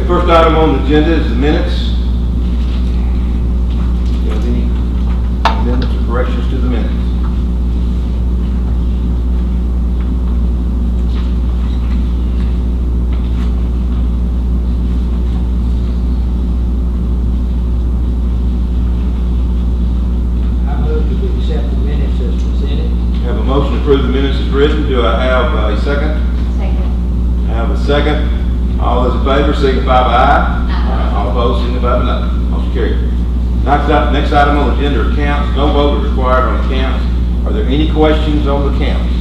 Okay, first item on the agenda is the minutes. Do you have any amendments or corrections to the minutes? Have a motion to approve the minutes as written. Do I have a second? Second. I have a second. All those in favor signify by aye. Aye. All opposed signify by no. Motion carried. Next item on the agenda are accounts. No vote is required on accounts. Are there any questions on the accounts?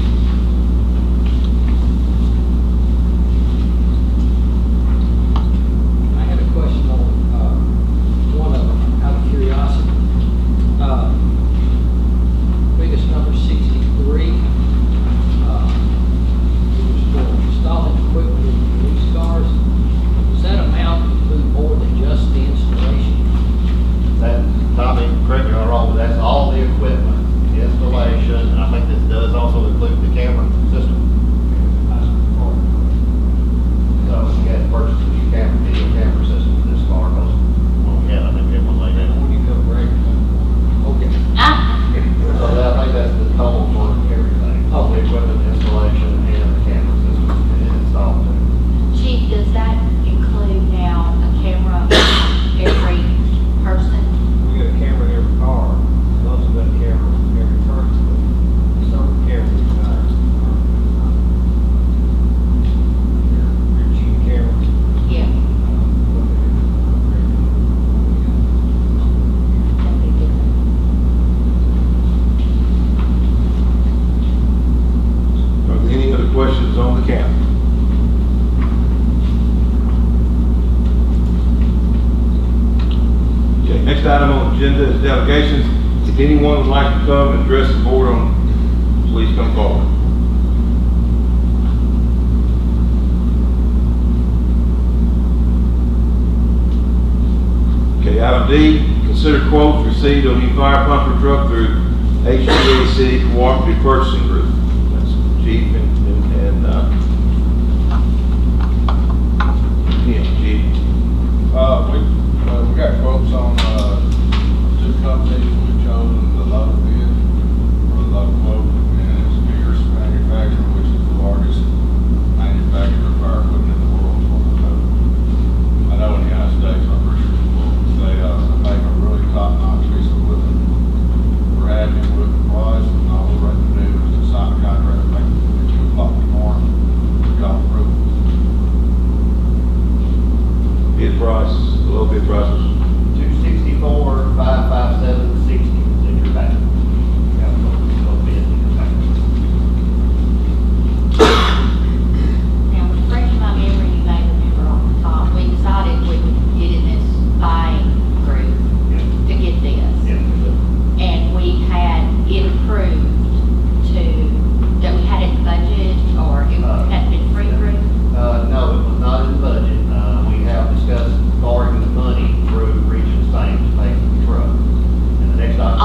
I had a question on one of them, out of curiosity. Biggest number 63. It was for installing equipment in police cars. Does that amount include more than just the installation? That, Tommy, correct me if I'm wrong, but that's all the equipment, installation, and I think this does also include the camera system. So we had to purchase a new video camera system for this car, because when we had, I think we had one like that. Okay. So that, I think that's the total for everything, all the equipment, installation, and the camera system, and installed too. Chief, does that include now a camera every person? We got a camera in every car, we also got a camera in every person, but some cameras are your cheap cameras. Yeah. That'd be good. Are there any other questions on the account? Okay, next item on the agenda is delegations. If anyone would like to come and address the board on, please come forward. Okay, item D, consider quotes received on new fire pumper truck through HVAC Cooperative Purchasing Group. That's Chief and Chief. We got quotes on, two companies. We chose the low bid, or the low quote, and it's Pierce Manufacturing, which is the largest manufacturer of fire equipment in the world. I know in the United States, I'm pretty sure the world, they make a really top-notch piece of equipment. We're happy with the price, and all we're ready to do is to sign a contract, make it 2 o'clock tomorrow. We got approval. Bid price, the low bid price was 264,557.60 is in your packet. You have a little bit in your packet. Now, refresh my memory, you may remember off the top, we decided we would get in this buying group Yeah. to get this. Yeah, we do. And we had it approved that we had it in budget, or it had been pre-approved. No, it was not in the budget. We have discussed borrowing the money through Regions Bank to pay for the truck. And the next item.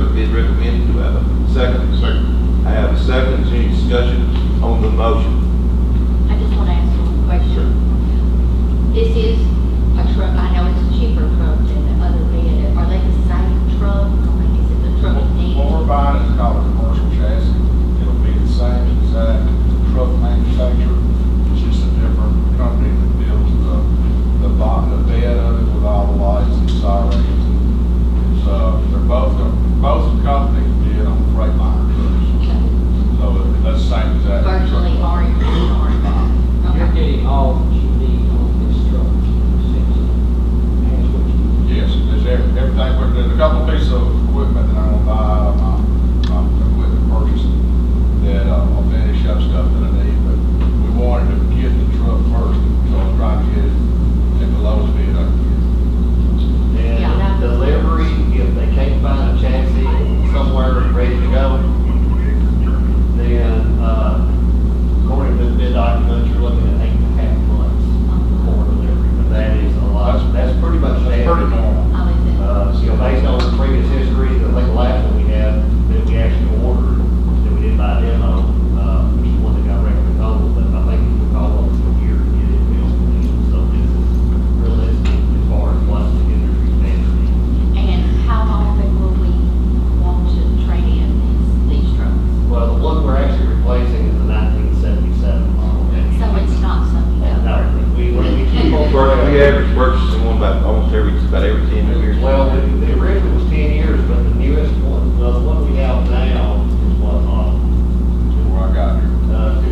is recommended. Do I have a second? Second. I have a second. Is there any discussion on the motion? I just want to ask one question. This is a truck, I know it's a cheaper truck than the other bid. Are they the same truck? I mean, is it the truck that needs? What we're buying is called a commercial chassis. It'll be the same exact truck manufacturer, it's just a different company that builds the bottom, the bed of it with all the lights and sirens. It's, they're both companies did on Freightliner trucks. So that's the same exact. Virtually orange. You're Okay. getting all that you need on this truck. Essentially. That's what you Yes, there's everything, but there's a couple of pieces of equipment that I'm gonna buy, my equipment purchase, that, I'll finish up stuff that I need, but we wanted to get the truck first, so I'm trying to get it at the lowest bid I can get. Yeah, that And was- delivery, if they can't find a chassis somewhere ready to go, then, according to the bid documents, you're looking at 8.5 months for delivery. But that is a lot, that's pretty much That's standard. pretty normal. How is it? Based on the previous history, I think the last one we had, that we actually ordered, that we did by demo, which is one that got recommended total, but I think it took almost a year to get it built. So this is realistic as far as what's the industry standard is. And how often will we want to trade in these trucks? Well, the one we're actually replacing is the 1977 model. So it's not something that. No, we keep on. We average purchasing one about almost every 10 years. Well, the original was 10 years, but the newest one, well, the one we have now is what, That's where I got here.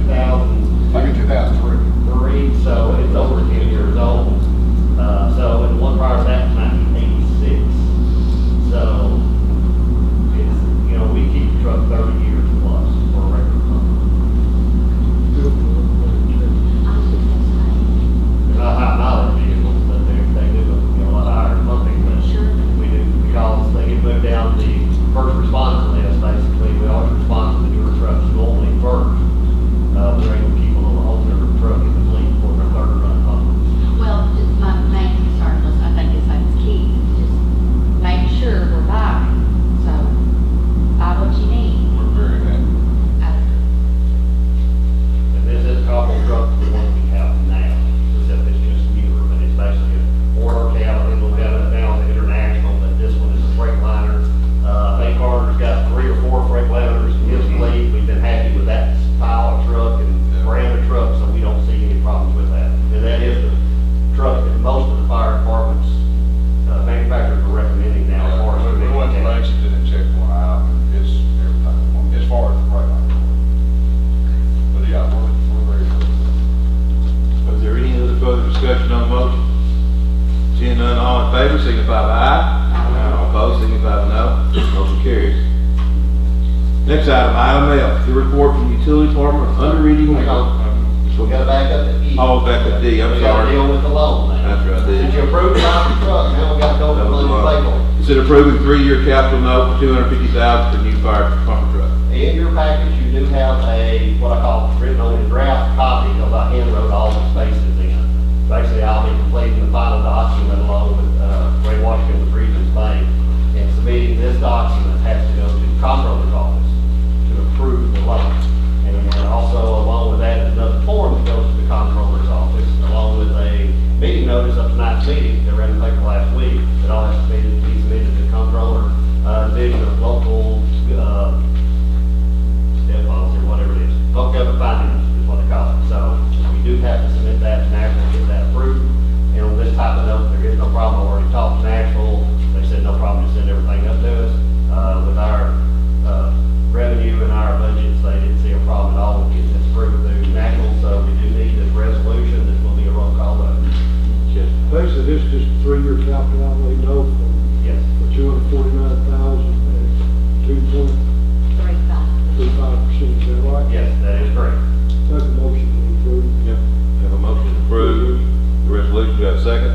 2000. Like in 2003. So it's over 10 years old. So, and the one prior to that was 1986. So, it's, you know, we keep the truck 30 years plus for a regular company. I was just gonna They're not high mileage vehicles, but they do, you know, a lot of higher pumping, but Sure. we do, because they get moved down the first responder list, basically, we always respond to the newer trucks normally first. We're able to keep a little older truck in the fleet for their third run pump. say, well, just my main concern was, I think it's like key, just make sure we're buying. So, buy what you need. We're very happy. And this is a couple truck to the one we have now, except it's just newer, but it's basically a order cab, I think we'll have it now, the International, but this one is a Freightliner. I think Carter's got 3 or 4 Freightliners in his fleet, we've been happy with that style of truck and brand of truck, so we don't see any problems with that. And that is the truck that most of the fire departments, manufacturers are recommending now as far as. We went to Lexington and checked one out, it's everything, as far as the price. But yeah, we're very good. Is there any other further discussion on the motion? Seeing none, all in favor, signify by aye. All opposed, signify by no. Motion carries. Next item F, the report from the utility department under reading. Hang on. We gotta back up to E. Oh, back to D, I'm We gotta sorry. deal with the loan now. That's right, D. Since you approved the truck, now we gotta go to That the was money a lot. payable. Consider approving 3-year capital note for $250,000 for new fire pumper truck. In your package, you do have a, what I call written on a draft copy, because I hand wrote all the spaces in. Basically, I'll be completing the final document along with, Ray Washington with Regions Bank, and submitting this document has to go to the comptroller's office to approve the loan. And then also along with that is another form that goes to the comptroller's office, along with a meeting notice of tonight's meeting that ran in the paper last week, that all has to be submitted to the comptroller, division of local, debt policy or whatever it is. Local government finance is what they call it. So we do have to submit that to Nashville, get that approved. And on this type of note, there is no problem. I already talked to Nashville. They said no problem to send everything up to us. With our revenue and our budgets, they didn't see a problem at all with getting this approved through Nashville. So we do need this resolution. This will be a roll call vote. Basically, this is just a 3-year capital outlay note Yes. for $249,000 at 2.35%, 3-5. is that right? Yes, that is correct. Make a motion to approve. Yep. Have a motion to approve the resolution, do I have a second?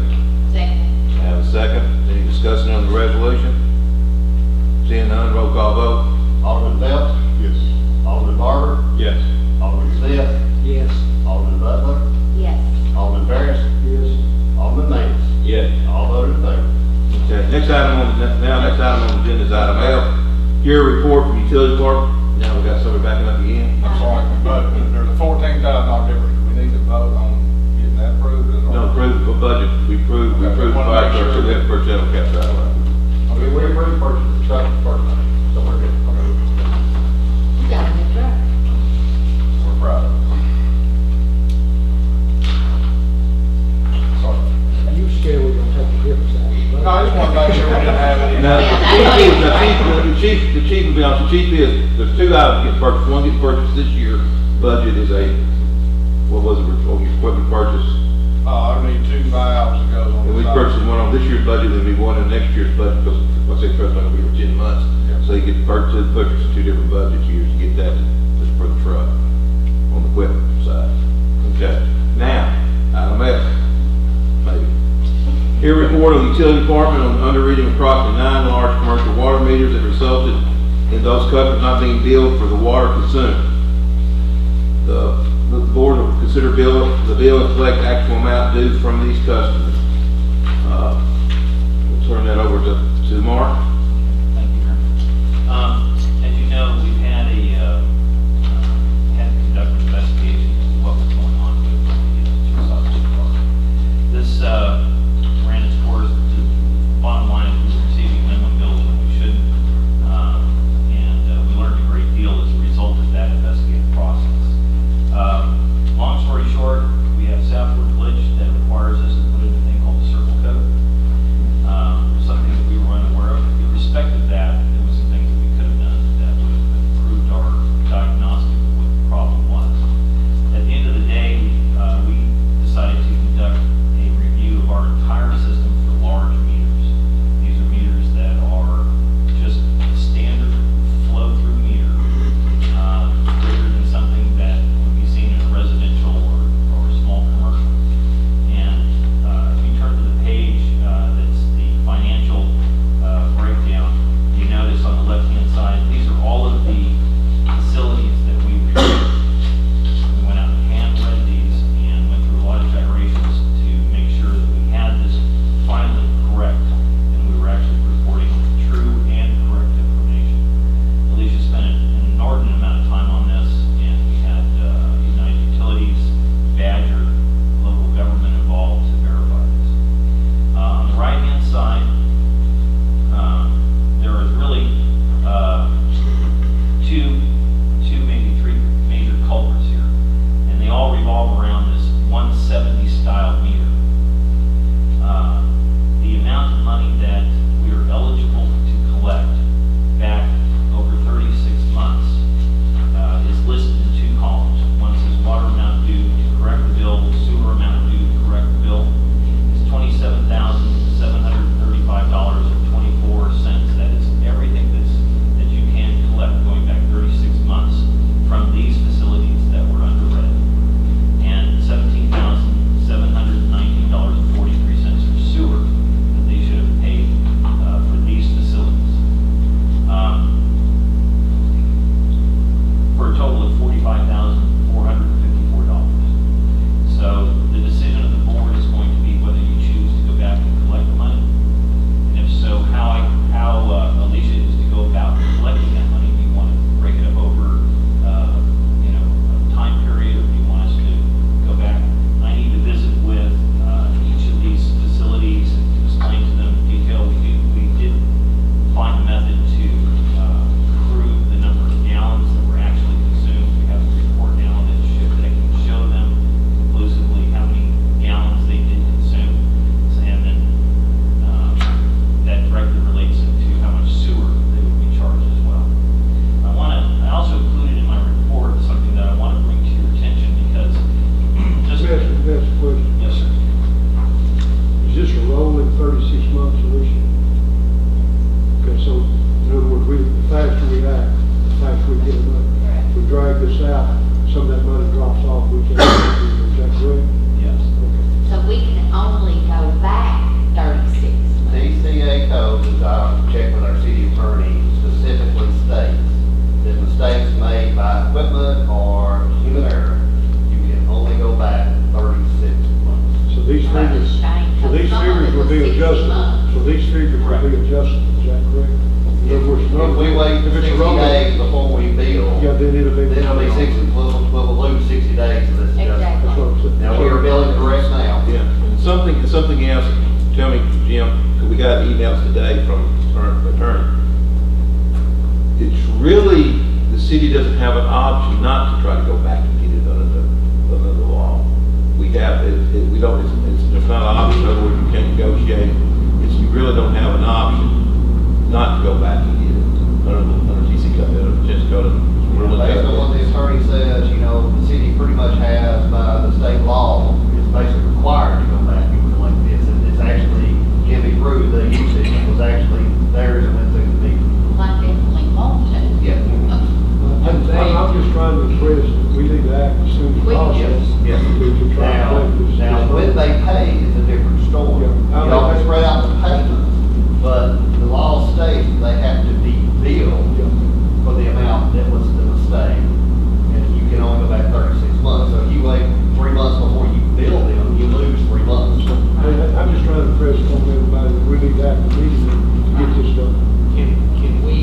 Second. I have a second. Any discussion on the resolution? Seeing none, roll call vote. Alderman Phelps, Yes. Alderman Barber, Yes. Alderman Smith, Yes. Alderman Butler, Yes. Alderman Ferris, Yes. Alderman Mays. Yes. All voted in favor. Okay, next item on the agenda is item F, Hear a report from utility department. Now we got somebody backing up again. I'm sorry, but there's a $14,000 difference. We need to vote on getting that approved. No, approved the budget. We approved Okay, the wanna fire make truck, so sure. that personnel kept that way. We approved purchase the truck first, so we're good. You got a new truck. We're proud of it. Sorry. You scared we're gonna take the difference out of it? No, I just want to make sure we didn't have any. Now, Yeah, that's what it was, the chief, to be honest, the chief is, there's two items getting purchased. One gets purchased this year. Budget is a, what was it, your equipment purchase? I need 2 valves that goes on And the we side. purchased one on this year's budget, and we one in next year's budget, because, like I said, trust me, it'll be for 10 months. Yeah. So you get purchased in 2 different budget years to get that, just for the truck, on the equipment side. Okay, now, item F, maybe. Here report on the utility department on underreading approximately 9 large commercial water meters that resulted in those customers not being billed for the water consumed. The board will consider the bill and collect actual amount due from these customers. We'll turn that over to Mark. Thank you, Mayor. As you know, we've had to conduct an investigation into what was going on with the sausage park. This ran its course. The bottom line is we were receiving minimum bills when we shouldn't, and we learned a great deal as a result of that investigative process. Long story short, we have Southward glitch that requires us to put in a thing called the circle code. Something that we were unaware of. In respect of that, there was some things that we could have done that would have improved our diagnostic of what the problem was. At the end of the day, we decided to conduct a review of our entire system for large meters. These are meters that are just standard flow-through meter, greater than something that would be seen in a residential or small commercial. And if you turn to the page that's the financial breakdown, you notice on the left-hand side, these are all of the facilities that we reviewed. We went out and hand-read these and went through a lot of gyrations to make sure that we had this finally correct, and we were actually reporting true and correct information. Alicia spent an inordinate amount of time on this, and we had United Utilities, Badger, local government involved to verify this. On the right-hand side, there is really two, maybe 3 major culprits here, and they all revolve around this 170 style meter. The amount of money that we are eligible to collect back over 36 months is listed in 2 columns. One says water amount due to correct the bill, sewer amount due to correct the bill. It's $27,735.24. That is everything that you can collect going back 36 months from these facilities that were underwritten. And $17,719.43 for sewer that they should have paid for these facilities. For a total of $45,454. So the decision of the board is going to be whether you choose to go back and collect the money. And if so, how Alicia is to go about collecting that money. Do you want to break it up over, a time period, or do you want us to go back? I need to visit with each of these facilities and to explain to them in detail. We did find a method to prove the number of gallons that were actually consumed. We have a report now that can show them conclusively how many gallons they did consume. And then that directly relates into how much sewer they would be charged as well. I also included in my report something that I want to bring to your attention because just. That's a question. Yes, sir. Is this a rolling 36-month solution? Okay, so in other words, the faster we act, the faster we get the money. Correct. We drag this out, some of that money drops off, we can't, is that correct? Yes. Okay. So we can only go back 36 months. DCA code, as I checked with our city attorney, specifically states that mistakes made by equipment or human error, you can only go back 36 months. So these figures, Shame. so these Some of figures it will was be 60 adjusted, months. so these figures will be adjusted, is that correct? It's If If we wait if it's 60 rolling, days before we bill, yeah, then it'll be. then it'll be 60, we'll lose 60 days of this adjustment. Exactly. That's what I'm saying. Now, we are billing correct now. Yeah, and something else, tell me, Jim, because we got emails today from the attorney. It's really, the city doesn't have an option not to try to go back and get it under the law. We have, we don't, there's not an option, in other words, you can't negotiate. You really don't have an option not to go back and get it under TC code, just go to. Based on what the attorney says, you know, the city pretty much has, by the state law, is basically required to go back and collect this. It's actually, can be proved the usage was actually theirs and went through the meter. Well, I definitely want to. Yeah. I'm just trying to express that we need to act as soon as We- possible. Yes. To try to Now, make this. now, when they pay is a different story. Yeah. You know, they spread out the payments, but the law states they have to be billed Yeah. for the amount that was the mistake. And you can only go back 36 months. So if you wait 3 months before you bill them, you lose 3 months. I'm just trying to press on everybody that we need to act immediately to get this done. Can we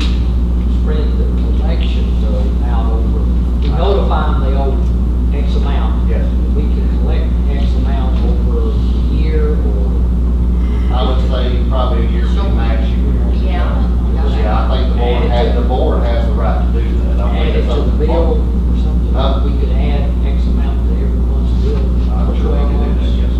spread the collections out over, we notify them they owe X amount? Yes. We can collect X amount over a year or? I would say probably a year Sure. max you would. Yeah. Yeah, I think the board has the right to do that. I Add think it it's to up the to the bill board. or something? Huh? We could add X amount to every month's bill. I'm sure we can do that, yes.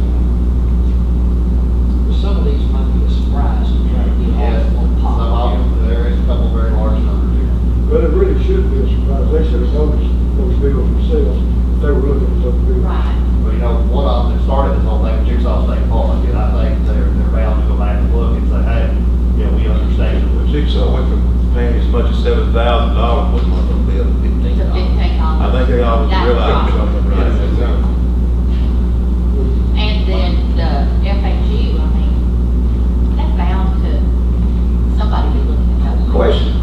Some of these might be a surprise to try to get all Yes, in one some pot. of them, there is a couple very large numbers here. But it really should be a surprise. They should have noticed those bills themselves if they were looking at those bills. Right. Well, you know, one of them that started this whole thing was Chickasaw State Park, and I think they're bound to go back and look and say, hey, yeah, we understand. Jigsaw went from paying as much as $7,000 was one of them bill to It's a $15. $15. I think they always That's realize right. something, right? And then the FHU, I mean, that's bound to, somebody be looking at those.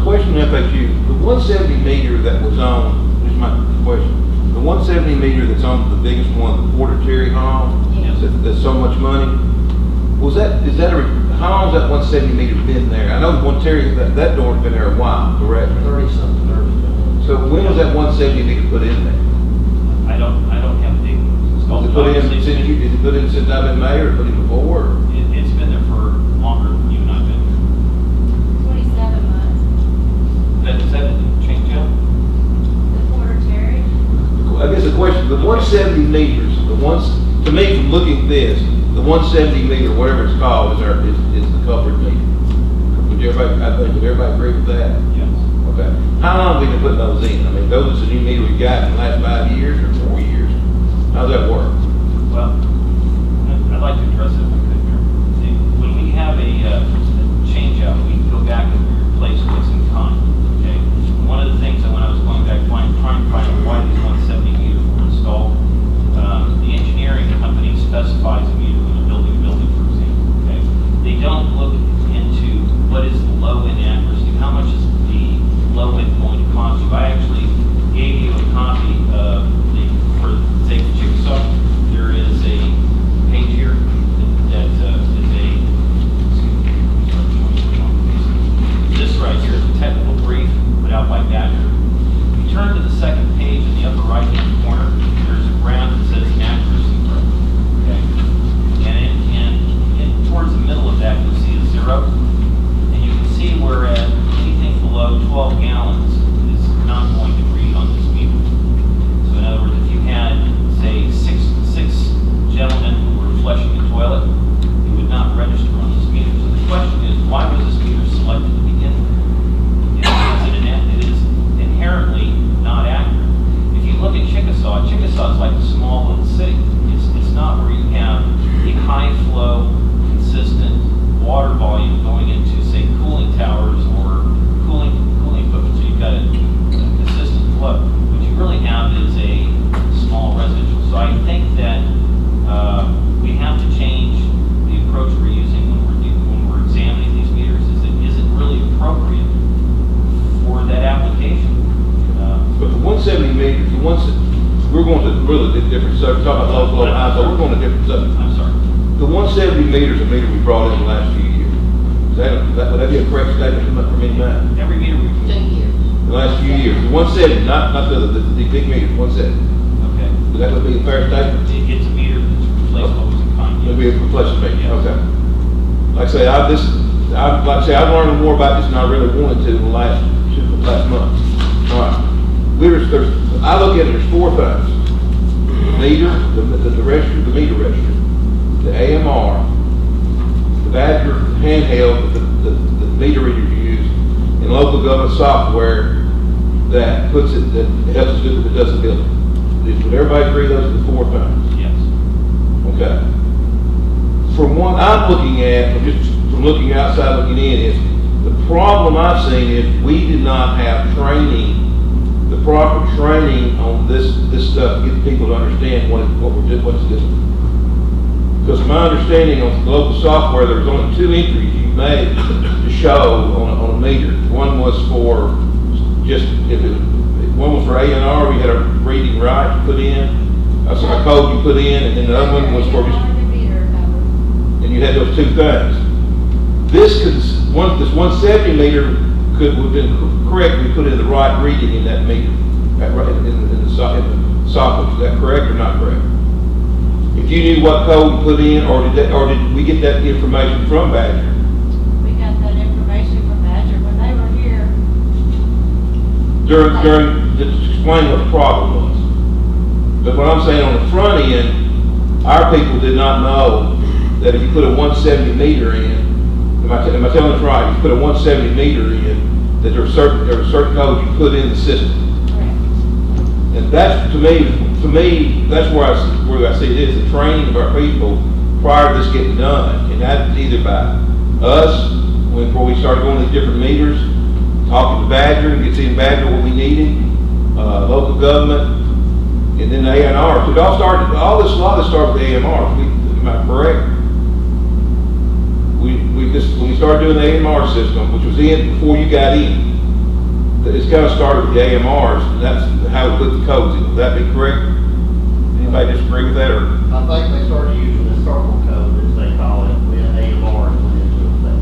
Question FHU, the 170 meter that was on, here's my question, the 170 meter that's on the biggest one, the Porter Terry Hall, Yes. that's so much money, how long has that 170 meter been there? I know the one Terry, that door's been there a while, correct? 30-something. So when was that 170 meter put in there? I don't have a date. It's Was called- it put in obviously, since you, is it put in since I've been mayor, or put in before? It's been there for longer than you and I've been. 27 months. Is that change yet? The Porter Terry. I guess the question, the 170 meters, the ones, to me, from looking at this, the 170 meter, whatever it's called, is the culvert meter. Would everybody agree with that? Yes. Okay. How long have we been putting those in? I mean, those are the new meter we got in the last 5 years or 4 years? How's that work? Well, I'd like to address it if I could, Mayor. See, when we have a change out, we go back and we replace what's in kind, okay? One of the things that when I was going back trying to find out why these 170 meters were installed, the engineering company specifies a meter when they're building a building, for example, okay? They don't look into what is the low end accuracy, how much is the low end going to cost you. I actually gave you a copy of for say for Chickasaw, there is a page here that is this right here is a technical brief put out by Badger. If you turn to the second page in the upper right hand corner, there's a graph that says accuracy curve. Okay? And towards the middle of that, you'll see a 0. And you can see where anything below 12 gallons is not going to read on this meter. So in other words, if you had, say, six gentlemen who were flushing the toilet, it would not register on this meter. So the question is, why was this meter selected to begin with? It is inherently not accurate. If you look at Chickasaw is like a small little city. It's not where you have a high flow, consistent water volume going into, say, cooling towers or cooling equipment. So you've got a consistent flow. What you really have is a small residential. So I think that we have to change the approach we're using when we're examining these meters. Is it really appropriate for that application? But the 170 meters, we're going to really different subject, talking about low, high, so we're going to different subject. I'm sorry. The 170 meters a meter we brought in the last few years. Would that be a correct statement from me, Matt? Every meter we 2 can, years. The last few years, 170, not the big meters, 170. okay. Would that would be a fair statement? It's a meter that's replaceable in kind. It'll be a replacement meter, Yes. okay. Like I say, I've learned more about this than I really wanted to in the last month. All right. I look at it, there's 4 things. The meter, the register, the meter register, the AMR, the Badger handheld, the meter readers use, and local government software that puts it, that helps us do, that does the billing. Would everybody agree those are the 4 things? Yes. Okay. From what I'm looking at, from looking outside, looking in, is the problem I've seen is we did not have training, the proper training on this stuff, to get people to understand what's different. Because my understanding of the local software, there was only 2 entries you made to show on a meter. One was for just, one was for A&R, we had a reading right you put in, a code you put in, and then the other one was for just, and you had those 2 things. This 170 meter could have been correct, we put in the right reading in that meter, in the socket. Is that correct or not correct? If you knew what code you put in, or did we get that information from Badger? We got that information from Badger when they were here. To explain what the problem was. But what I'm saying on the front end, our people did not know that if you put a 170 meter in, am I telling this right? If you put a 170 meter in, that there were certain codes you put in the system. Correct. And that's, to me, that's where I see it is, the training of our people prior to this getting done. And that's either by us, before we started going to these different meters, talking to Badger and seeing Badger what we needed, local government, and then the A&R. So it all started, a lot of this started with the AMR. Am I correct? When we started doing the AMR system, which was in before you got in, it's kind of started with the AMRs, and that's how we put the codes in. Would that be correct? Anybody disagree with that, or? I think they started using the circle code, as they call it, when AMR went into effect.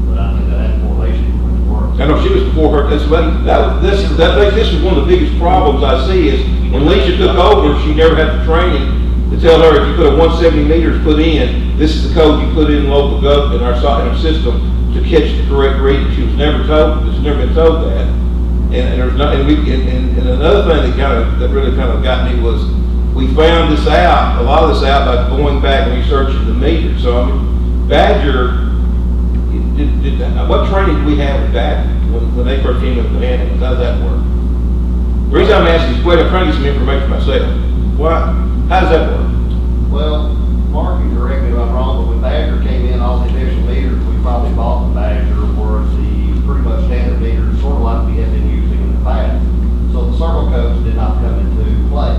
But I think that had correlation with the work. I know she was before her, this is one of the biggest problems I see is when Lisa took over, she never had the training to tell her if you put a 170 meters put in, this is the code you put in local government in our system to catch the correct reading. She was never told, she's never been told that. And there's not, and another thing that really kind of got me was we found this out, a lot of this out by going back and researching the meter. So I mean, Badger, what training did we have with Badger when they first came into the handling? How does that work? The reason I'm asking is, I'm trying to get some information myself. Why? How does that work? Well, Mark, you correct me if I'm wrong, but when Badger came in, all the initial meters, we probably bought the Badger were the pretty much standard meters, sort of like we had been using in the past. So the circle codes did not come into play,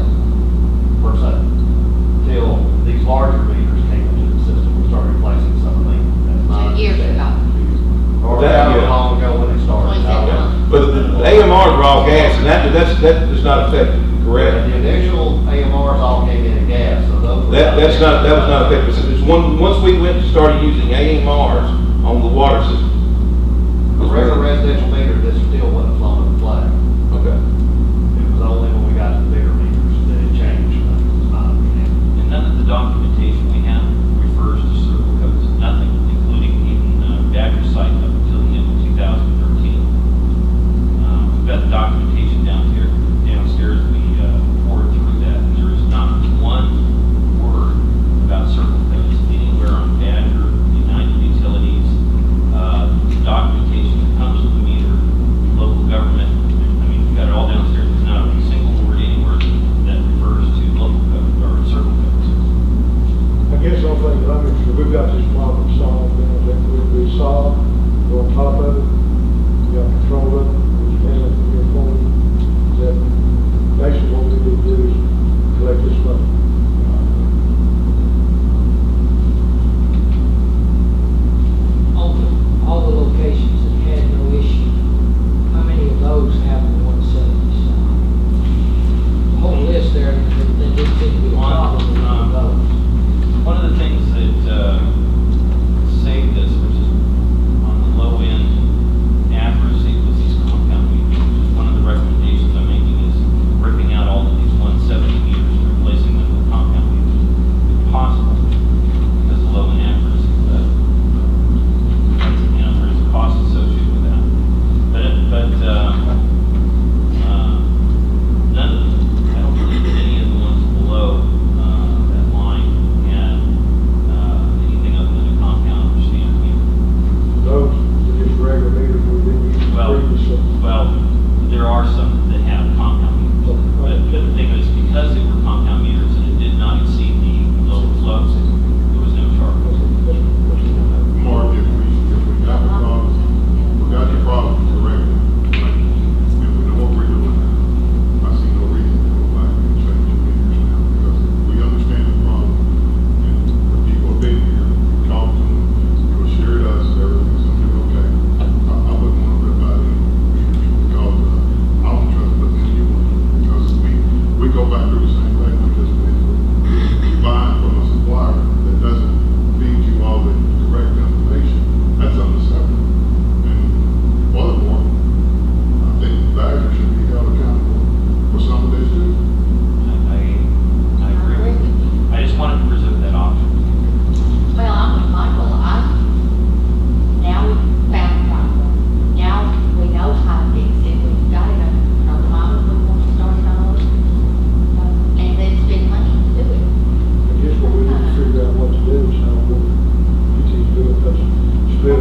per se, till these larger meters came into the system. We started replacing some of them. That's 2 years ago. Or That- however yeah. long ago when it started. 27 months. But the AMRs are all gas, and that is not effective, correct? The initial AMRs all came in at gas, so those. were That was not effective. It's once we went to start using AMRs on the water system. A regular residential meter, this still wasn't flowing the flag. Okay. It was only when we got to the bigger meters that it changed. That's my understanding. And none of the documentation we have refers to circle codes, nothing, including even Badger site up until the end of 2013. We've got the documentation downstairs, we poured through that, and there is not one word about circle codes anywhere on Badger, United Utilities, documentation that comes with the meter, local government,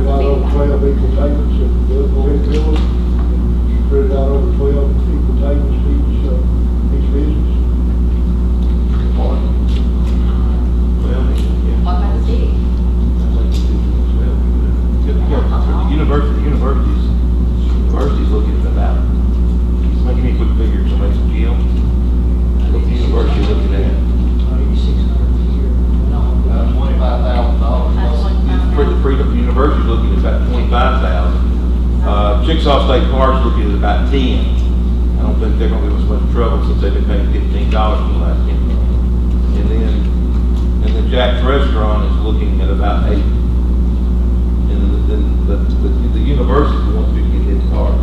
divide over 12 equal payments, and they'll go ahead and bill them, and spread it out over 12 equal payments to each business. Well, yeah. What about the city? I think you do as well. The university's looking at about, give me a quick figure, somebody some gym. What the university looking at? 8,600 a year. No, $25,000. That's one time. The university's looking at about 25,000. Chickasaw State Park's looking at about 10. I don't think they're gonna give us much trouble since they've been paying $15 for the last 10 months. And then Jack's Restaurant is looking at about 8. And then the university wants to get hit hard.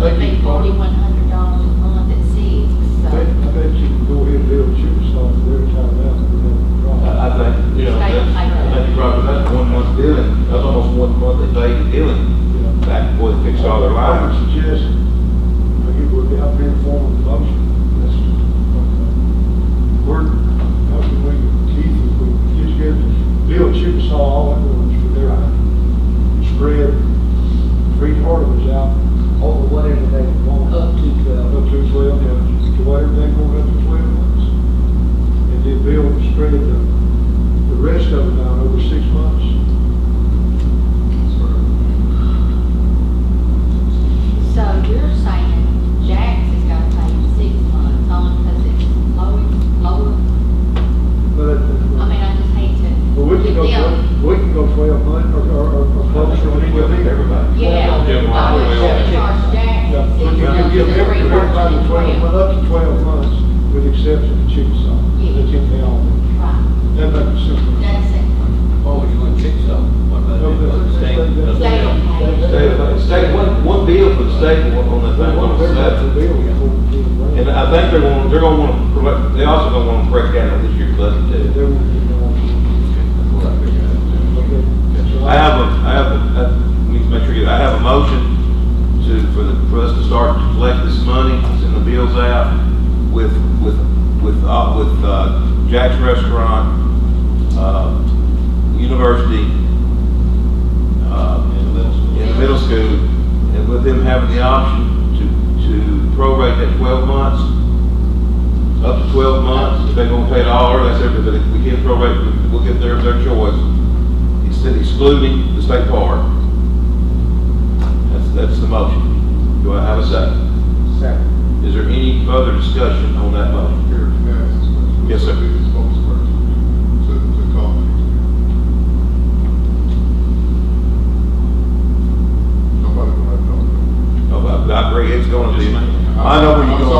They pay $4,100 a month at six, so. I bet you can go ahead and build Chickasaw for their time out, and then drop. I think, I think you're right, that's 1 month billing, that's almost 1 month they paid the billing back before they fixed all their I would lines. suggest, it would be out there in form of a motion. How can we, Keith, if we get together, build Chickasaw all at once for their, spread three part of us out, over whatever they want, up to 12. up to 12 months, to whatever they want up to 12 months. And then build and spread the rest of it out over 6 months. So you're saying Jack's has got to pay 6 months only because it's lower? But, I mean, I just hate to. well, we can go, Yeah. we can go 12 months, or closer on it. Everybody. Yeah, Jim, I would well, charge Jack's Yeah, at we 6 can months give and three everybody months 12, and but up to 12 months, with the exception of Chickasaw. Yeah. They can pay all that. Right, That makes it simple. that's it. Oh, you want Chickasaw? What about the state? State, one bill for the state, one on that thing, one on the state. And I think they're gonna want to, they also gonna want to break down on this year's budget too. I need to make sure, I have a motion for us to start to collect this money, send the bills out with Jack's Restaurant, University, in the middle school, and with them having the option to prorate that 12 months, up to 12 months, if they're gonna pay it all, or that's everything, but if we can't prorate, we'll get their choice. Instead excluding the state park. That's the motion. Do I have a second? Second. Is there any further discussion on that motion? Yes, sir. Oh, I agree, it's gonna be, I know where you're going.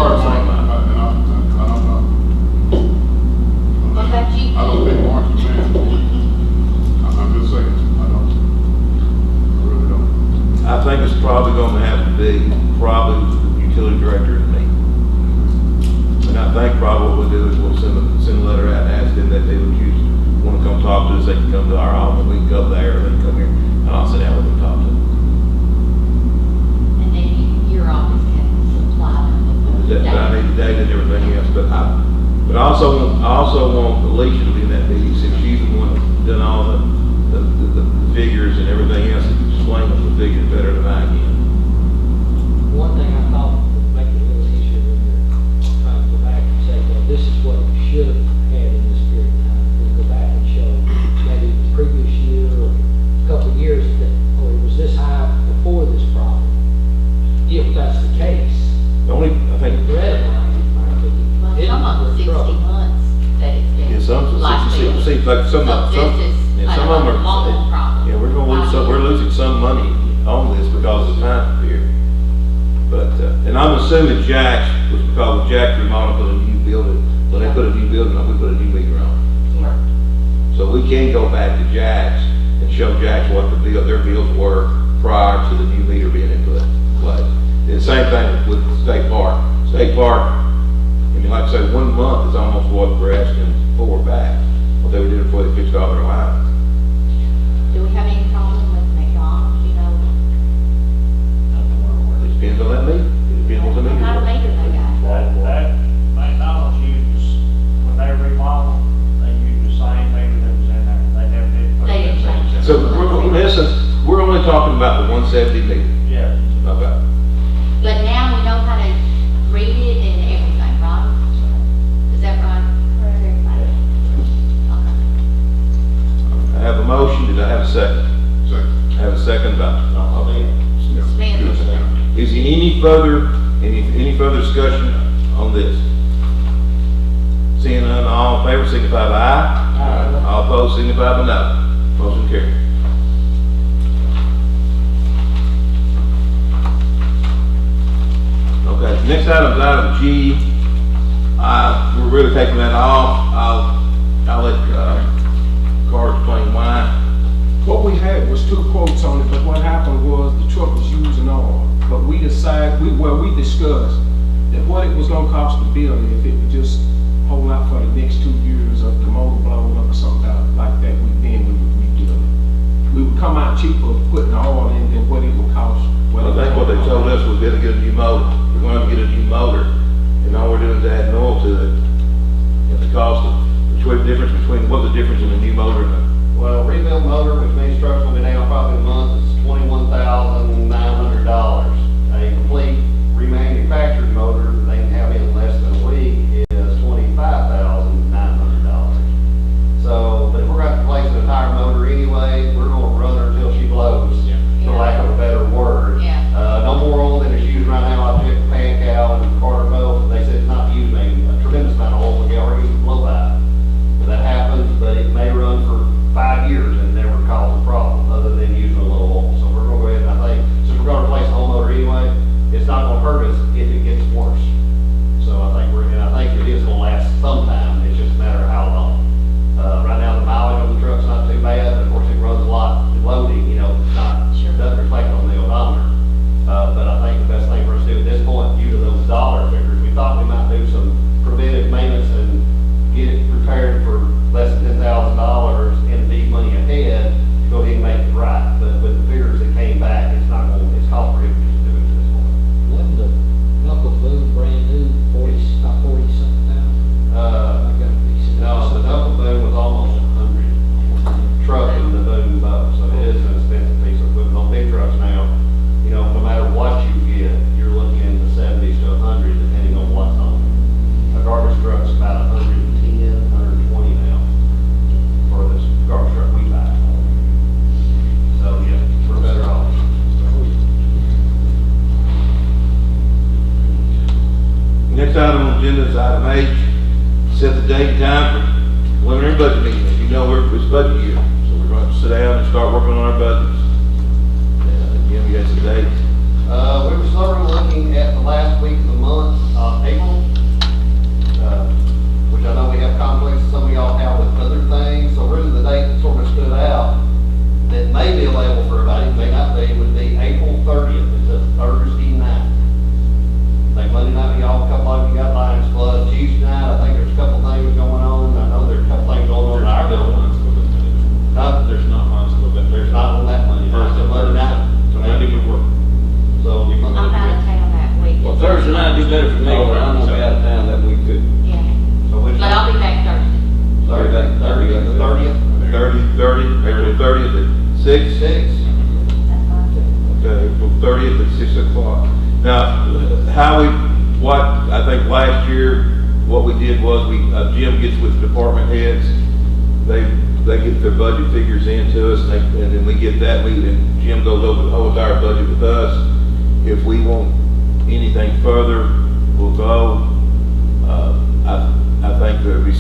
What about you? I don't think Mark's the man. I'm just saying, I really don't. I think it's probably gonna have to be the utility director and me. And I think probably what we'll do is we'll send a letter out and ask them that they would wanna come talk to us, they can come to our office, we can go there, or they can come here, and I'll sit down with them and talk to them. And then your office can supply them. That I need the data and everything else, but I also want Alicia to be in that meeting, since she's the one that's done all the figures and everything else, and explain the figures better than I can. One thing I thought would make it a little easier when you're trying to go back and say, well, this is what we should have had in this period of time. We go back and show maybe the previous year or a couple of years that, oh, it was this high before this problem. If that's the case, The only, I think, the red line, in my opinion, Well, isn't some of them the 60 trouble. months that it's been. yeah, some, like this. seems like some, So this is yeah, some of them a long are, problem. yeah, we're losing some money on this because of the time period. But, and I'm assuming Jack's was because Jack remodeled, put a new building, when they put a new building on, we put a new meter on. So we can go back to Jack's and show Jack's what their bills were prior to the new meter being in place. The same thing with State Park. State Park, I mean, like I say, 1 month is almost what we're asking for back, what they were doing before they fixed all their lines. Do we have any problem with McDonald's, you know? It depends on that meter. It depends on the What kind of meter. meter they got? That McDonald's uses, when they remodel, they use the same meter that was in there. They 170 meter. Yeah. Okay. But now we know how to read it and everything, right? Is that right? Okay. I have a motion, did I have a second? Second. I have a second by, Smith. is there any further discussion on this? Seeing none, all in favor signify by aye. All opposed signify by no. Motion carried. Okay, next item is item G. We're really taking that off. I'll let, Carter explain why. What we had was 2 quotes on it, but what happened was the truck was using oil. But we discussed that what it was gonna cost to build it, if it would just hold out for the next 2 years of the motor blowing up or something like that, we would rebuild it. We would come out cheaper putting the oil in than what it would cost. Well, I think what they told us was we're gonna get a new motor. We're going to get a new motor, and all we're doing is adding oil to it. And the cost of, what's the difference in the new motor and the Well, rebuild motor, which means truck's gonna be down probably a month, is $21,900. A complete remanufactured motor that they can have in less than a week is $25,900. So, but if we're gonna replace an entire motor anyway, we're gonna run her until she blows, for lack of a better word. Yeah. No more oil than is used right now. I checked Pan Cow and Carter both, they said it's not using a tremendous amount of oil, but they already use blow by. That happens, but it may run for 5 years and never cause a problem, other than using a little oil. So we're gonna go ahead and I think, since we're gonna replace the whole motor anyway, it's not gonna hurt us if it gets worse. So I think it is gonna last some time, it's just a matter of how long. Right now, the mileage on the truck's not too bad, but of course it runs a lot loading, it's not, doesn't reflect on the odometer. But I think the best thing for us to do at this point, due to those dollar figures, we thought we might do some preventive maintenance and get it repaired for less than $10,000 and leave money ahead to go ahead and make it right. But with the figures that came back, it's cost prohibitive to do it at this point. Wasn't the knuckle boom brand new, 40 something thousand? I got a piece of No, the knuckle boom was almost 100. Truck and the boom both, so it is an expensive piece of equipment. On big trucks now, no matter what you get, you're looking in the 70s to 100, depending on what's on it. A garbage truck's about 110, 120 now for this garbage truck we buy. So, yeah, we're better off. Next item on the agenda is item H, set the date and time for preliminary budget meeting. As you know, it's budget year, so we're going to sit down and start working on our budgets. And again, we got some dates. We were sort of looking at the last week of the month, April, which I know we have conflicts, some of y'all have with other things, so really the date that sort of stood out that may be available for everybody, may not be, would be April 30th. It's a Thursday night. I think Monday night, a couple of you got Lions Club. Tuesday night, I think there's a couple things going on. I know there's a couple things going on in our building. There's not much of it. There's not on that Monday night, so Monday night. So Monday would work. So, I'm out of town that week. Well, Thursday night would be better for me, but I'm gonna be out of town that week too. Yeah, so which but I'll be back Thursday. Thursday, 30th. April 30th at 6? 6. That's fine. Okay, April 30th at 6 o'clock. Now, I think last year, what we did was Jim gets with the department heads, they get their budget figures into us, and then we get that, and Jim goes over the whole entire budget with us. If we want anything further, we'll go. I think there'll be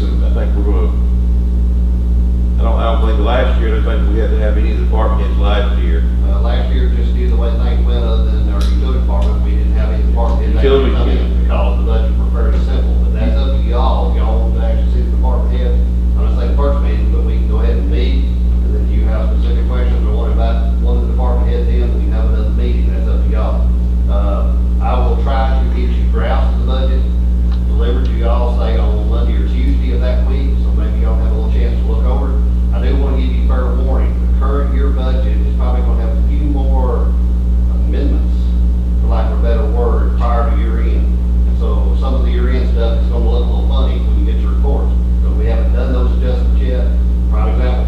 I don't think last year, I think we had to have any of the department heads last year. Last year, just due to the way things went, other than our utility department, we didn't have any department heads Utility, actually come in because the budget were fairly simple. But that's up to y'all. If y'all want to actually see the department head, I'm not saying the first meeting, but we can go ahead and meet. And then if you have specific questions or want about one of the department heads in, we can have another meeting. That's up to y'all. I will try to get you drafts of the budget delivered to y'all, say on Monday or Tuesday of that week. So maybe y'all have a little chance to look over it. I do want to give you fair warning. The current year budget is probably going to have a few more amendments, for lack of a better word, prior to year end. So some of the year end stuff is going to look a little funny when you get your reports. So we haven't done those adjustments yet. Prime example,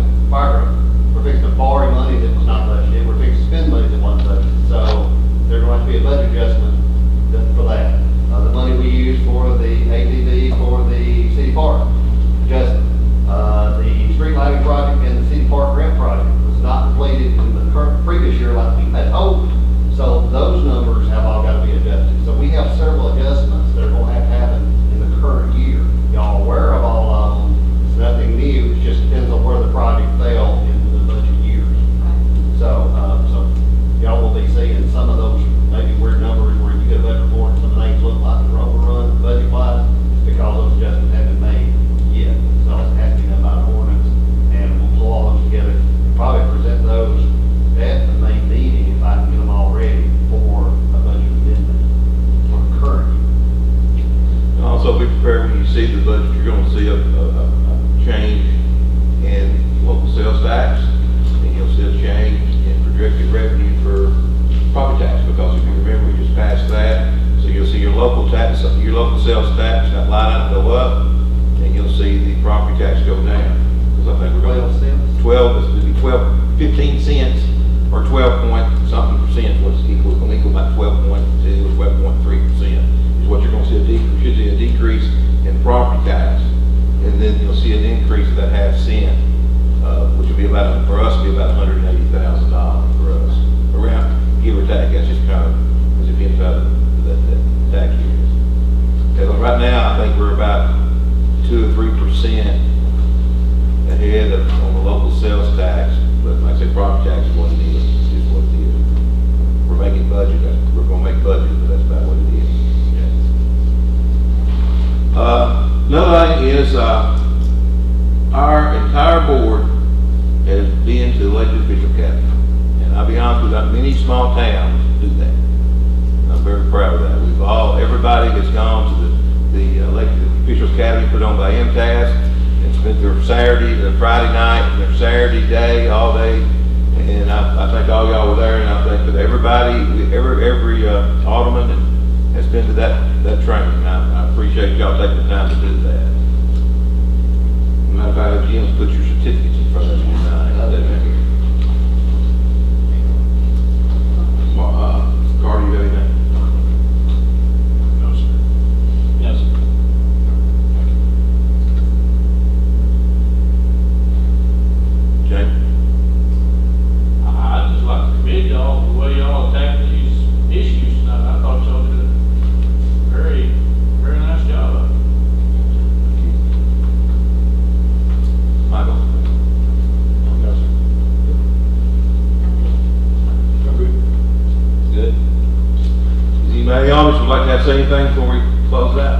sales tax, that line item go up, and you'll see the property tax go down. Because I think we're going 12 cents? 12, this would be 15 cents, or 12 point something percent, what's equal, it's gonna equal about 12.2 or 12.3%, is what you're gonna see you should see a decrease in property tax, and then you'll see an increase of that half cent, which will be about, for us, will be about $180,000 for us, around, give or take, that's just kind of, as it gets out of that tax year. And right now, I think we're about 2 or 3% ahead of, on the local sales tax, but like I say, property tax is what it is what it is. We're making budget, we're gonna make budget, but that's about what it is. Another thing is, our entire board has been to the elected official cabinet. And I'll be honest with you, not many small towns do that. And I'm very proud of that. Everybody that's gone to the elected officials academy put on by MTAS, and spent their Saturday, their Friday night, and their Saturday day, all day. And I think all y'all were there, and I think that everybody, every alderman has been to that training. I appreciate y'all taking the time to do that. Matter of fact, Jim's put your certificates in front of you tonight. Carter, you got anything? No, sir. Yes. Jane? I'd just like to commend y'all for the way y'all attacked these issues tonight. I thought y'all did a very, very nice job. Michael? No, sir. I'm good. Good. Does anybody else would like to have say anything before we close out?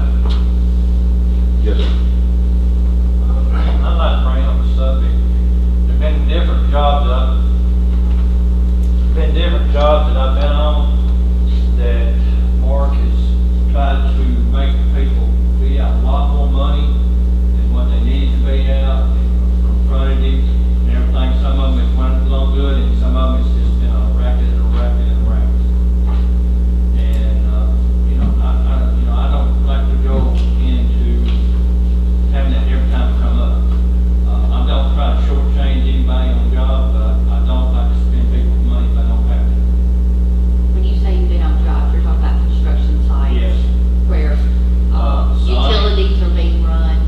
Yes, sir. I'd like to bring up the subject. There've been different jobs that I've been on that Mark has tried to make people be out a lot more money than what they needed to be out, confronted him and everything. Some of them has went along good, and some of them has just been a racket and a racket and a racket. And, I don't like to go into having that every time it come up. I don't try to shortchange anybody on the job, but I don't like to spend people's money if I don't have to. When you say you've been on jobs, you're talking about construction sites? Yes. Where Sign. utilities are being run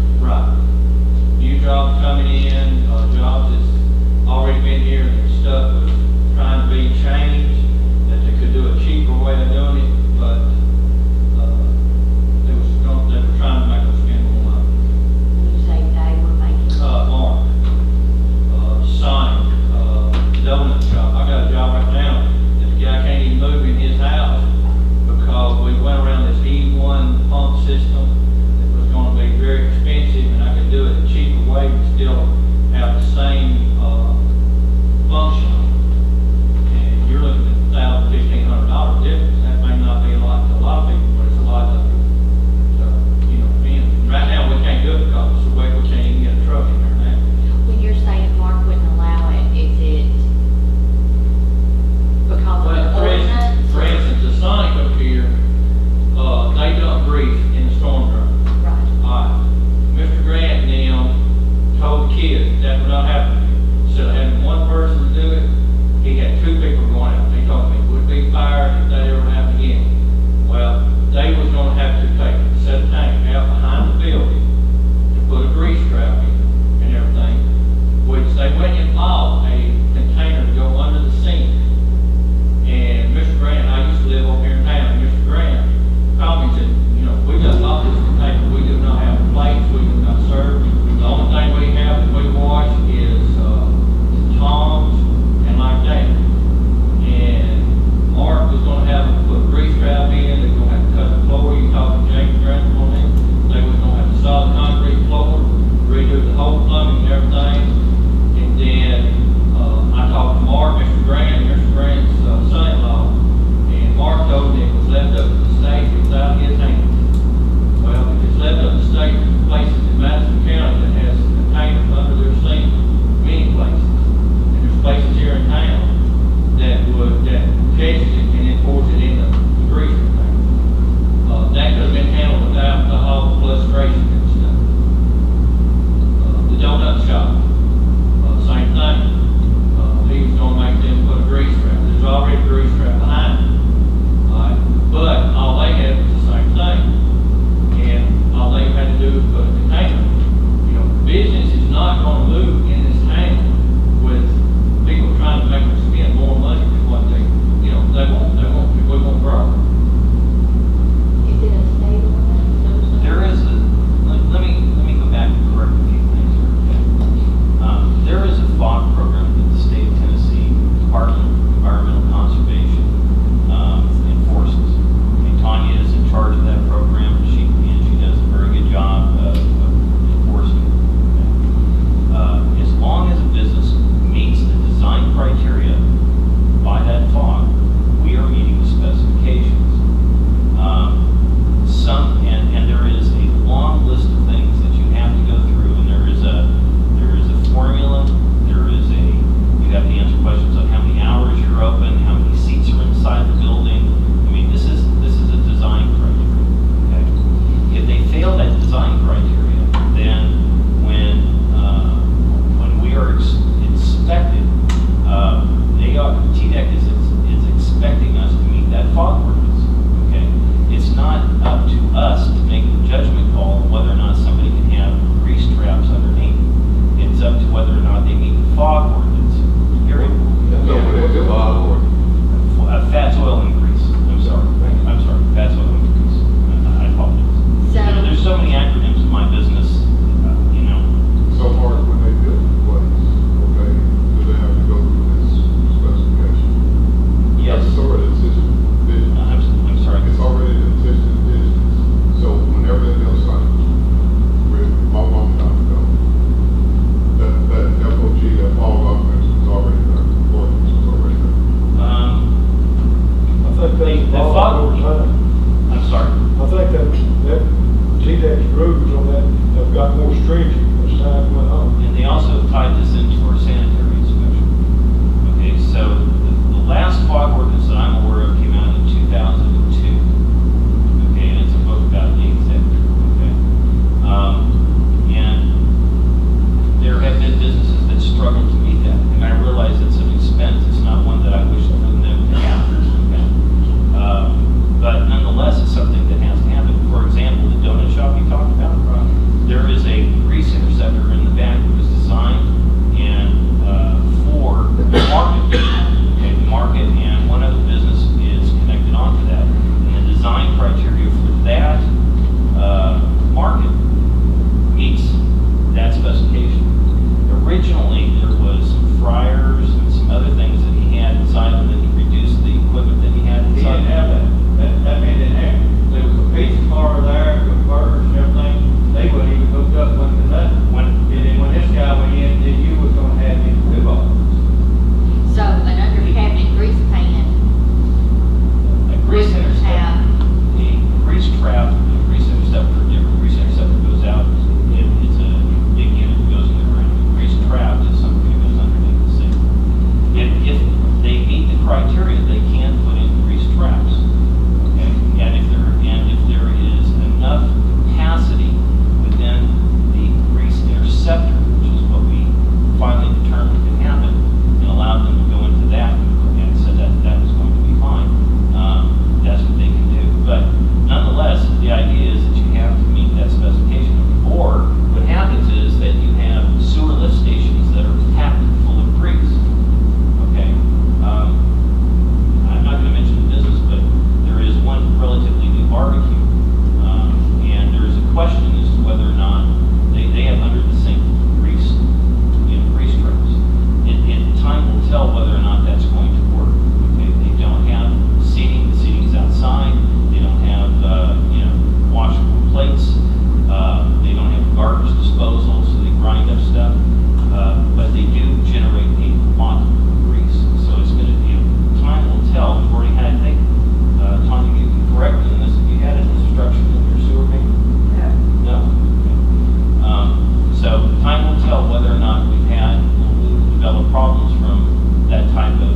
from that type of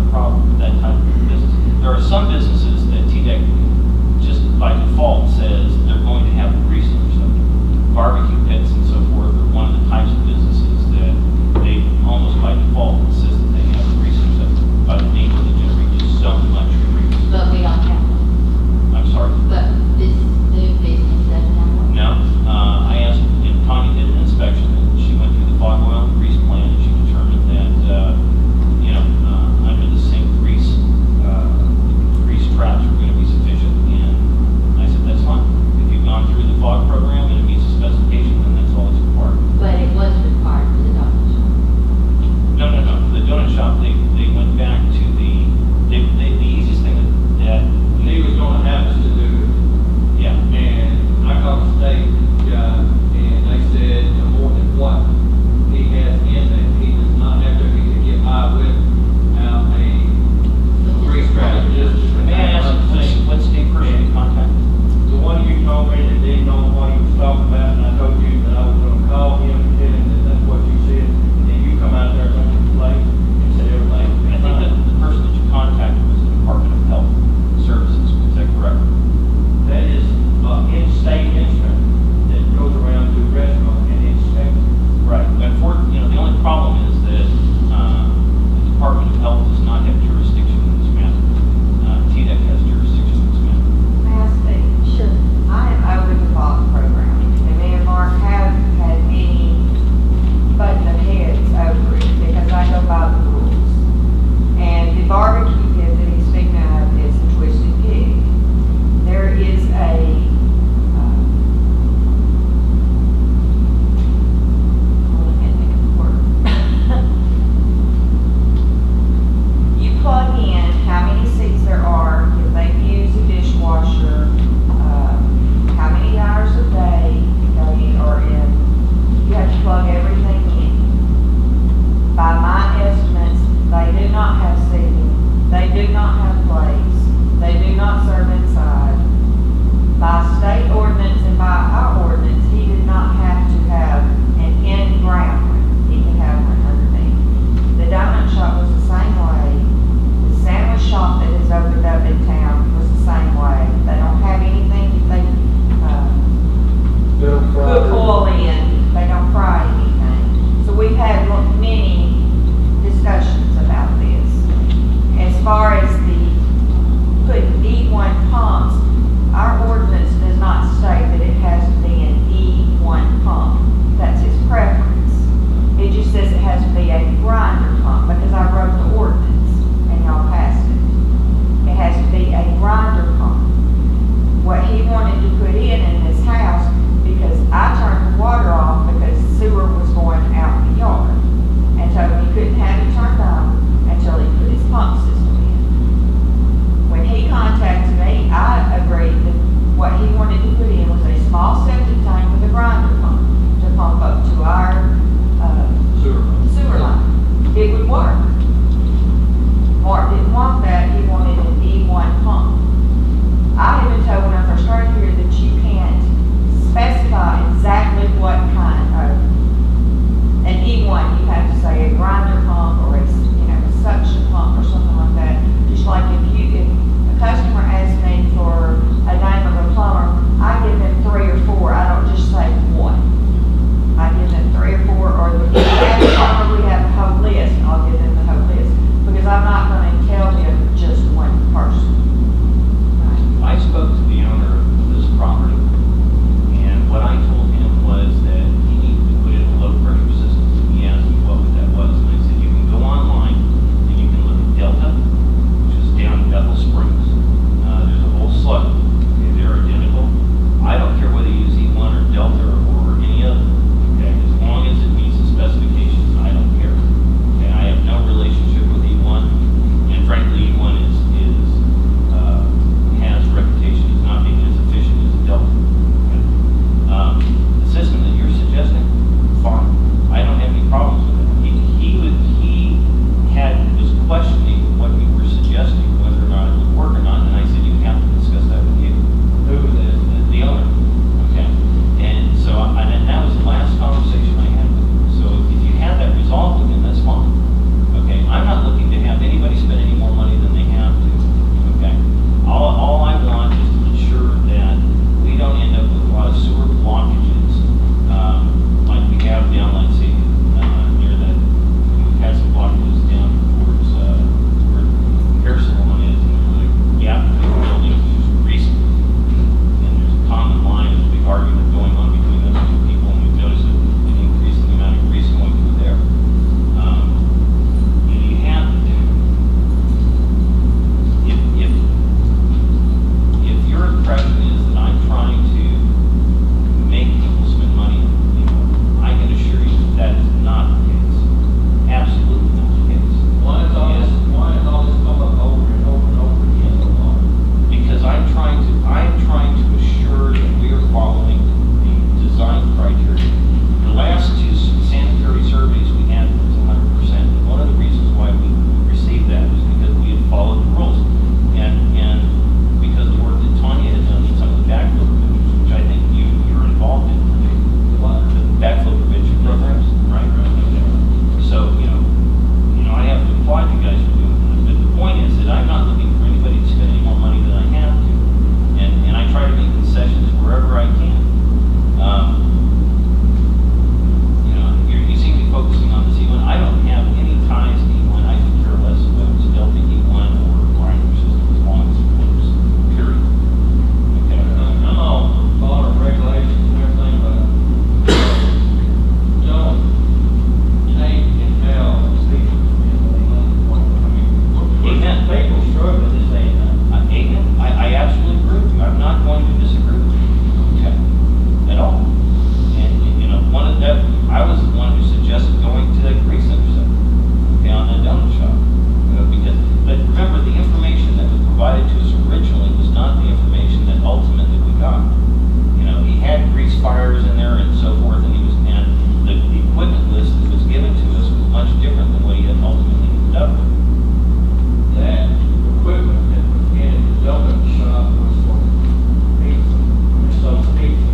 problem, that type of business. There are some businesses that TDEC just by default says they're going to have a grease interceptor. Barbecue pits and so forth are one of the types of businesses that they almost by default insist that they have a grease interceptor by the name of the generate just so much grease. But we don't have one. I'm sorry. But this new business doesn't have one. No, I asked, and Tanya did an inspection, and she went through the fog oil and grease plan, and she determined that, under the sink grease traps were gonna be sufficient, and I said, that's fine. If you've gone through the fog program and it meets the specification, then that's up that equipment that was in the building shop was for pizza, so pizza.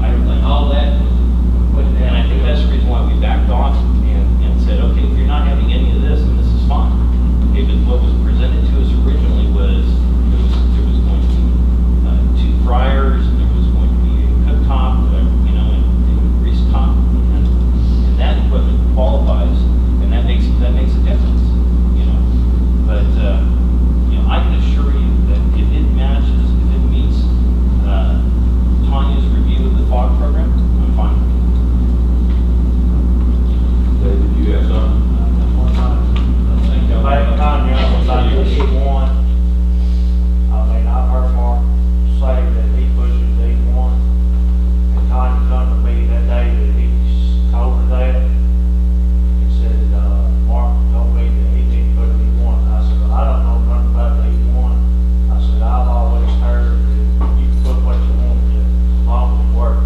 And all that was put And down. I think that's the reason why we backed off and said, okay, if you're not having any of this, then this is fine. Okay, but what was presented to us originally was, there was going to be 2 fryers, and there was going to be a cooktop, and grease top, and that equipment qualifies, and that makes a difference, But, I can assure you that if it matches, if it meets Tanya's review of the fog program, I'm fine with it. David, you have something? Back Tanya, like E1, I've heard Mark say that he pushes E1, and Tanya come to me that day that he's told her that, he said, Mark told me that he didn't put an E1. I said, well, I don't know nothing about the E1. I said, I've always heard that you can put what you want to, as long as it works.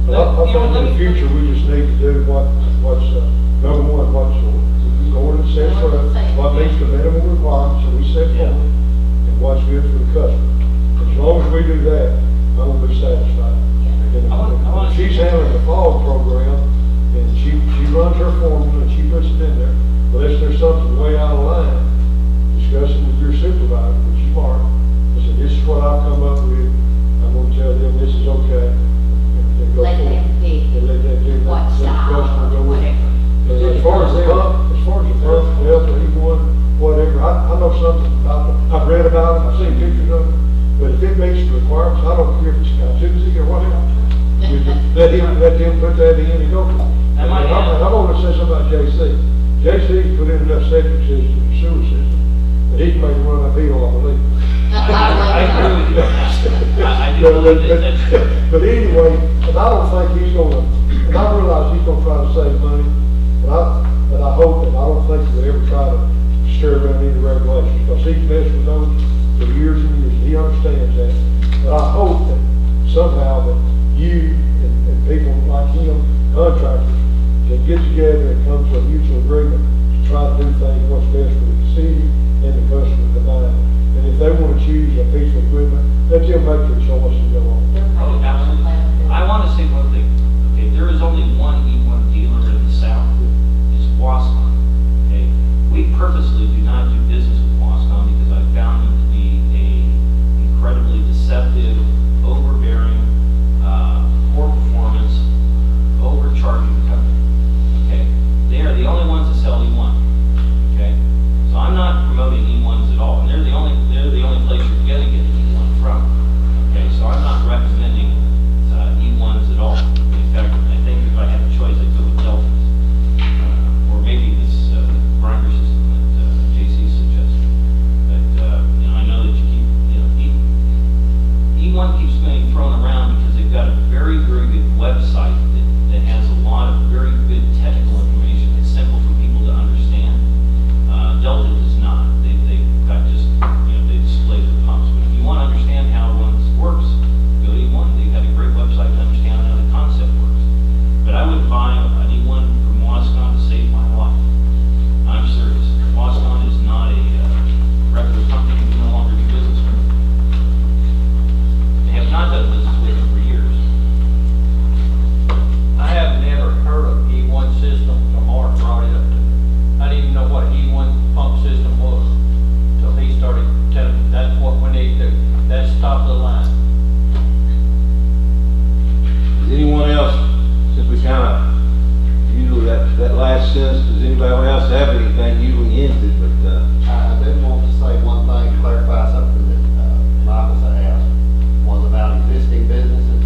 I think in the future, we just need to do what's, number one, what's the ordinance says for us, what meets the minimum requirements that we set forward, and what's good for the customer. As long as we do that, I'm gonna be satisfied. And then if she's handling the fog program, and she runs her formula, and she puts it in there, unless there's something way out of line, discussing with your supervisor, which is Mark, I said, this is what I've come up with, I'm gonna tell them this is okay, and go Let forward. them pick And let them do that. what Let the customer style, go or with it. whatever. And as far as the pump, well, E1, whatever, I know something about it, I've read about it, I've seen pictures of it, but if it meets the requirements, I don't care if it's got Tuesday or whatever. We just let him put that in and go. And I'm gonna say something about JC's put in enough septic system, sewer system, that he can make it run uphill, I believe. I agree with you on that. I do believe that that's true. But anyway, and I don't think he's gonna, and I realize he's gonna try to save money, but I hope, and I don't think he would ever try to stir around any regulations, because he's messed with those for years and years, and he understands that. But I hope that somehow that you and people like him, contractors, can get together and come to a mutual agreement to try to do things what's best for the city and the customer combined. And if they wanna choose a piece of equipment, let them make their choice and go on. Oh, absolutely. I want to say one thing. Okay, there is only one E1 dealer in the South. It's Wascon. Okay, we purposely do not do business with Wascon because I found them to be a incredibly deceptive, overbearing, poor performance, overcharging company. Okay, they are the only ones that sell E1. Okay, so I'm not promoting E1s at all, and they're the only place you're gonna get an E1 from. Okay, so I'm not recommending E1s at all. In fact, I think if I had a choice, I'd go with Deltas. Or maybe this grinder system that JC suggested. But, I know that you keep, E1 keeps being thrown around because they've got a very, very good website that has a lot of very good technical information. It's simple for people to understand. Delta does not. They've got just, they display the pumps. But if you want to understand how one works, go to E1. They've got a great website to understand how the concept works. But I would buy an E1 from Wascon to save my life. I'm serious. Wascon is not a regular company. We no longer do business with them. They have not done business with them for years. I have never heard of E1 system till Mark brought it up to me. I didn't even know what an E1 pump system was till he started telling me that's what we need to do. That's top of the line. Does anyone else, since we kinda, usually that last sentence, does anybody else have anything usually ends it, but, I did want to say one thing, clarify something that Michael had asked, was about existing businesses.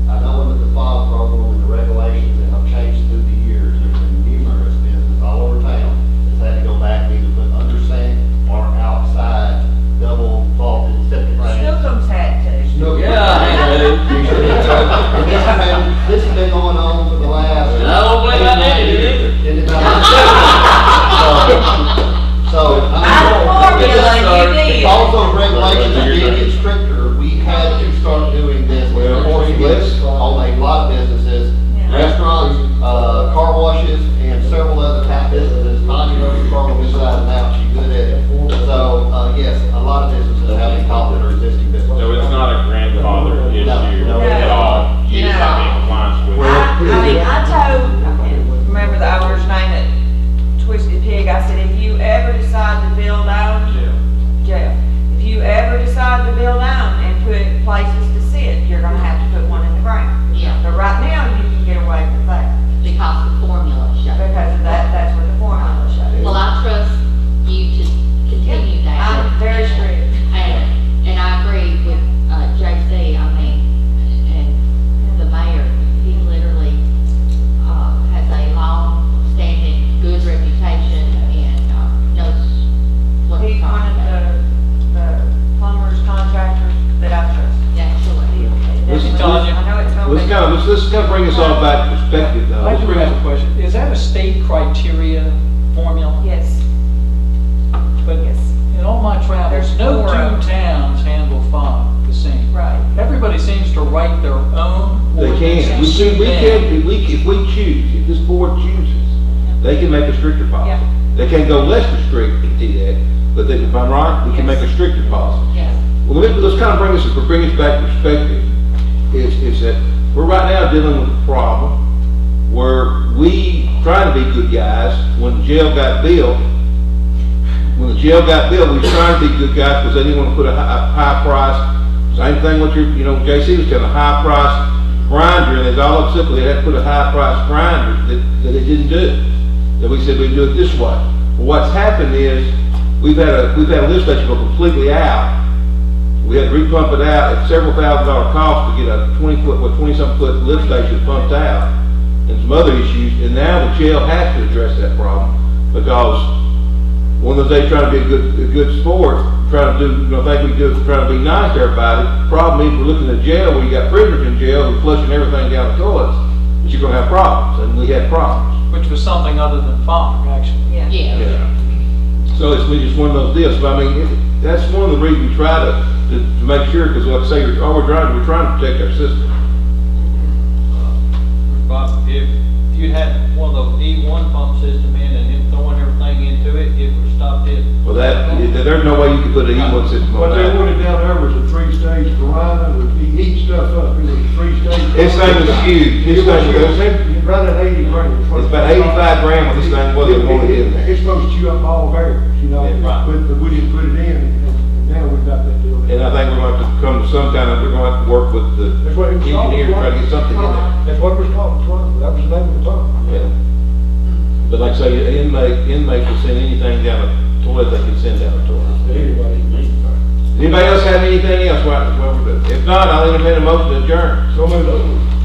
I know under the fog program and the regulations that have changed through the years, there's been numerous businesses all over town that's had to go back and either put under sink or outside double vaulted septic tanks. Snookums had to. This has been going on for the last. I don't blame my daddy, did it? So, big. I said, if you ever decide to build down, jail. If you ever decide to build down and put places to sit, you're gonna have to put one in the ground. Yeah. But right now, you can get away with that, Because the formula shows. because of that, that's what the formula shows. Well, I trust you to continue that. I'm very strict. And I agree with, JC, I mean, and the mayor, he literally, has a long-standing, good reputation and, knows what he's He's one talking of about. the plumbers, contractors that I trust. Absolutely. I know it's gonna be. Let's kind of bring this all back to perspective though. I do have a question. Is that a state criteria formula? Yes, But yes, in all my travels, There's no 4 of them. two towns handle fog the same. right. Everybody seems to write their own They ordinance can, and we suit can, we them. can, if we choose, if this board chooses, they can make a stricter policy. Yeah. They can't go less restricted to that, but if I'm right, we can make a stricter policy. Yes. Well, let's kind of bring us back to perspective, is that we're right now dealing with a problem where we, trying to be good guys, when the jail got built, we were trying to be good guys because they didn't want to put a high price, same thing what JC was telling, a high price grinder, and they got all upset because they had to put a high price grinder that they didn't do. That we said we'd do it this way. Well, what's happened is, we've had a lift station go completely out. We had to repump it out at several $1,000s cost to get a 20-something foot lift station pumped out, and some other issues, and now the jail has to address that problem, because one of those days trying to be a good sport, trying to do, think we do, trying to be nice to everybody. Problem is, we're looking at jail where you got prisoners in jail who are flushing everything down the toilets, but you're gonna have problems, and we had problems. Which was something other than fog, actually. Yeah. Yeah. So it's just one of those deals, but I mean, that's one of the reasons we try to make sure, because like I say, we're trying to protect our system. Bob, if you had one of those E1 pump system in and then throwing everything into it, it would stop it. Well, there's no way you could put an E1 system on What they that. wanted down there was a 3-stage piranha, would be heat stuff up, it was a 3-stage. This thing was huge. This thing was, It's running 80 grand. it's about 85 grand with this thing, what they wanted in there. It's supposed to chew up all barriers, Yeah, right. but we didn't put it in, and now we've got that deal. And I think we're going to have to come to some kind of, we're going to have to work with the That's what it was called. engineer to try to get something in there. That's what it was called, piranha, that was the name of the pump. Yeah. But like I say, an inmate can send anything down a toilet, they can send down a toilet. Anyway, Anybody else have anything else while we're doing? If not, I'll entertain a motion to adjourn. so moved.